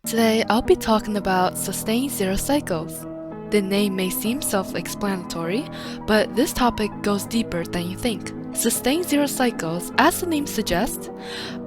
Today, I'll be talking about sustained zero cycles. The name may seem self-explanatory, but this topic goes deeper than you think. Sustained zero cycles, as the name suggests,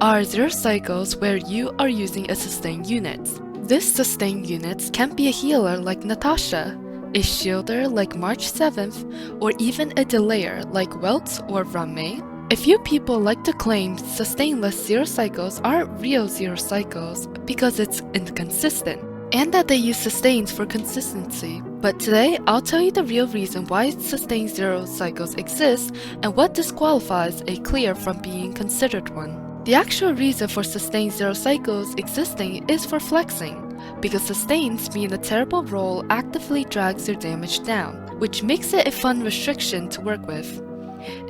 are zero cycles where you are using a sustained unit. This sustained unit can be a healer like Natasha, a shielder like March 7th, or even a delayer like Welt or Ruan Mei. A few people like to claim sustainless zero cycles aren't real zero cycles because it's inconsistent, and that they use sustains for consistency. But today, I'll tell you the real reason why sustained zero cycles exist and what disqualifies a clear from being considered one. The actual reason for sustained zero cycles existing is for flexing, because sustains being a terrible roll actively drags your damage down, which makes it a fun restriction to work with.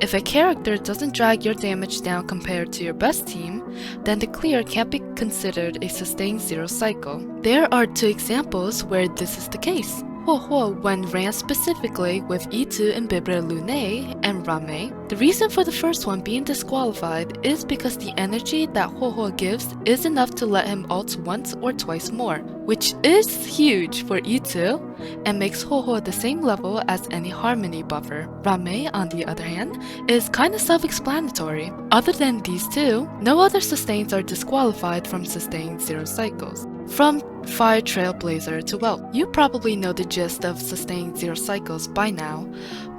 If a character doesn't drag your damage down compared to your best team, then the clear can't be considered a sustained zero cycle. There are two examples where this is the case. Huohuo when ran specifically with E2 and DHIL and Ruan Mei. The reason for the first one being disqualified is because the energy that Huohuo gives is enough to let him ult once or twice more, which is huge for E2 and makes Huohuo the same level as any harmony buffer. Ruan Mei, on the other hand, is kinda self-explanatory. Other than these two, no other sustains are disqualified from sustained zero cycles. From Fire Trailblazer to Welt. You probably know the gist of sustained zero cycles by now,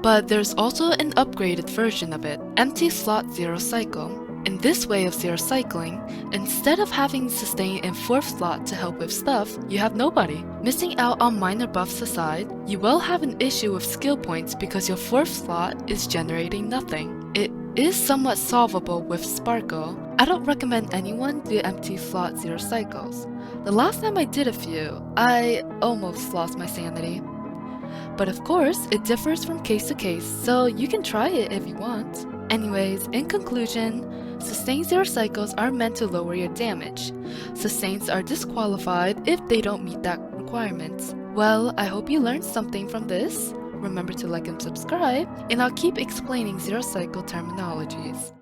but there's also an upgraded version of it, empty slot zero cycle. In this way of zero cycling, instead of having sustain in 4th slot to help with stuff, you have nobody. Missing out on minor buffs aside, you will have an issue with skill points because your 4th slot is generating nothing. It is somewhat solvable with Sparkle. I don't recommend anyone do empty slot zero cycles. The last time I did a few, I almost lost my sanity. But of course, it differs from case to case, so you can try it if you want. Anyways, in conclusion, sustained zero cycles are meant to lower your damage. Sustains are disqualified if they don't meet that requirement. Well, I hope you learned something from this. Remember to like and subscribe, and I'll keep explaining zero cycle terminologies.